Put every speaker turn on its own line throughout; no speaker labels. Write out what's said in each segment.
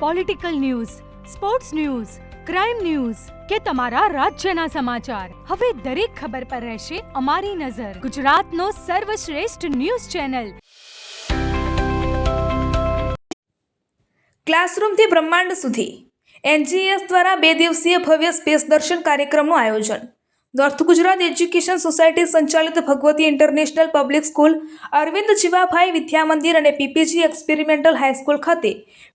Political news, sports news, crime news કે તમારા રાજ્યના સમાચાર, હવે દરેક ખબર પર રહેશે અમારી નજર. ગુજરાતનો સર્વશ્રેષ્ઠ ન્યૂઝ ચેનલ.
ક્લાસરૂમથી બ્રહ્માંડ સુધી એનજીએસ દ્વારા 2 દિવસીય ભવ્ય સ્પેસ દર્શન કાર્યક્રમનું આયોજન. નોર્થ ગુજરાત એજ્યુકેશન સોસાયટી સંચાલિત Bhagwati international public school, Arvind Jivabhai Vidya Mandir અને પીપીજી એક્સપેરિમેન્ટલ હાઈસ્કૂલ ખાતે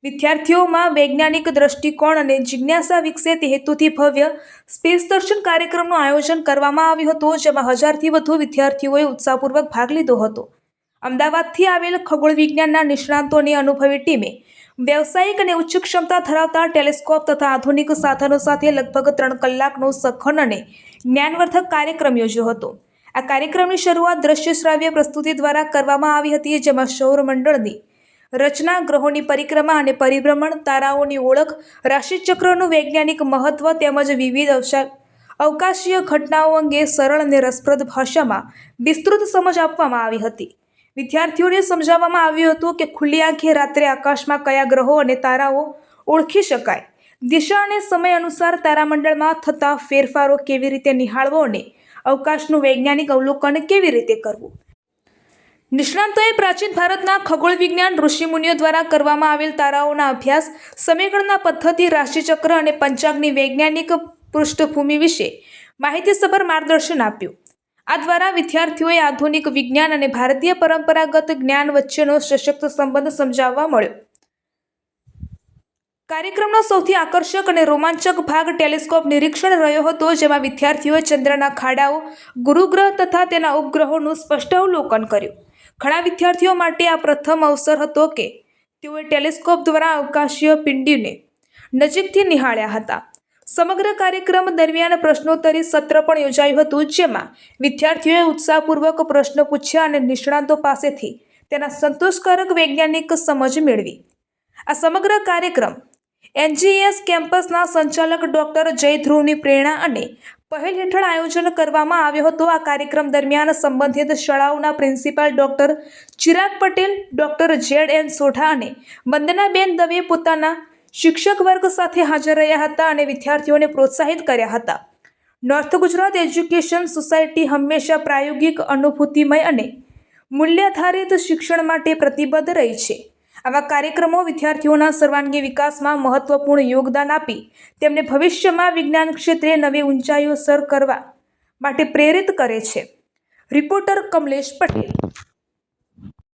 વિદ્યાર્થીઓમાં વૈજ્ઞાનિક દ્રષ્ટિકોણ અને જિજ્ઞાસા વિકસે તે હેતુથી ભવ્ય સ્પેસ દર્શન કાર્યક્રમનું આયોજન કરવામાં આવ્યું હતું, જેમાં 1000થી વધુ વિદ્યાર્થીઓએ ઉત્સાહપૂર્વક ભાગ લીધો હતો. અમદાવાદથી આવેલ ખગોળ વિજ્ઞાનના નિષ્ણાતોની અનુભવી ટીમે વ્યવસાયિક અને ઉચ્ચ ક્ષમતા ધરાવતા ટેલિસ્કોપ તથા આધુનિક સાધનો સાથે લગભગ 3 કલાકનો સઘન અને જ્ઞાનવર્ધક કાર્યક્રમ યોજ્યો હતો. આ કાર્યક્રમની શરૂઆત દ્રશ્ય શ્રાવ્ય પ્રસ્તુતિ દ્વારા કરવામાં આવી હતી, જેમાં સૌરમંડળની રચના, ગ્રહોની પરિક્રમા અને પરિભ્રમણ, તારાઓની ઓળખ, રાશિચક્રનું વૈજ્ઞાનિક મહત્વ તેમજ વિવિધ અવકાશીય ઘટનાઓ અંગે સરળ અને રસપ્રદ ભાષામાં વિસ્તૃત સમજ આપવામાં આવી હતી. વિદ્યાર્થીઓને સમજાવવામાં આવ્યું હતું કે ખુલ્લી આંખે રાત્રે આકાશમાં કયા ગ્રહો અને તારાઓ ઓળખી શકાય, દિશા અને સમય અનુસાર તારામંડળમાં થતા ફેરફારો કેવી રીતે નિહાળવો અને અવકાશનું વૈજ્ઞાનિક અવલોકન કેવી રીતે કરવું. નિષ્ણાતોએ પ્રાચીન ભારતના ખગોળ વિજ્ઞાન ઋષિમુનિઓ દ્વારા કરવામાં આવેલ તારાઓના અભ્યાસ, સમયગણના પદ્ધતિ, રાશિચક્ર અને પંચાંગની વૈજ્ઞાનિક પૃષ્ઠભૂમિ વિશે માહિતીસભર માર્ગદર્શન આપ્યું. આ દ્વારા વિદ્યાર્થીઓએ આધુનિક વિજ્ઞાન અને ભારતીય પરંપરાગત જ્ઞાન વચ્ચેનો સશક્ત સંબંધ સમજાવવા મળ્યો. કાર્યક્રમનો સૌથી આકર્ષક અને રોમાંચક ભાગ ટેલિસ્કોપ નિરીક્ષણ રહ્યો હતો, જેમાં વિદ્યાર્થીઓએ ચંદ્રના ખાડાઓ, ગુરુગ્રહ તથા તેના ઉપગ્રહોનું સ્પષ્ટ અવલોકન કર્યું. ઘણા વિદ્યાર્થીઓ માટે આ પ્રથમ અવસર હતો કે તેઓએ ટેલિસ્કોપ દ્વારા અવકાશીય પિંડીને નજીકથી નિહાળ્યા હતા. સમગ્ર કાર્યક્રમ દરમિયાન પ્રશ્નોત્તરી સત્ર પણ યોજાયું હતું, જેમાં વિદ્યાર્થીઓએ ઉત્સાહપૂર્વક પ્રશ્નો પૂછ્યા અને નિષ્ણાતો પાસેથી તેના સંતોષકારક વૈજ્ઞાનિક સમજ મેળવી. આ સમગ્ર કાર્યક્રમ એનજીએસ કેમ્પસના સંચાલક ડોક્ટર જય ધ્રુવની પ્રેરણા અને પહેલ હેઠળ આયોજન કરવામાં આવ્યો હતો. આ કાર્યક્રમ દરમિયાન સંબંધિત શાળાઓના principal doctor Chirag Patel, doctor ZN Sodha અને વંદનાબેન દવે પોતાના શિક્ષક વર્ગ સાથે હાજર રહ્યા હતા અને વિદ્યાર્થીઓને પ્રોત્સાહિત કર્યા હતા. નોર્થ ગુજરાત એજ્યુકેશન સોસાયટી હંમેશા પ્રાયોગિક, અનુભૂતિમય અને મૂલ્યાધારિત શિક્ષણ માટે પ્રતિબદ્ધ રહી છે. આવા કાર્યક્રમો વિદ્યાર્થીઓના સર્વાંગી વિકાસમાં મહત્વપૂર્ણ યોગદાન આપી તેમને ભવિષ્યમાં વિજ્ઞાન ક્ષેત્રે નવી ઊંચાઈઓ સર કરવા માટે પ્રેરિત કરે છે. રિપોર્ટર કમલેશ પટેલ.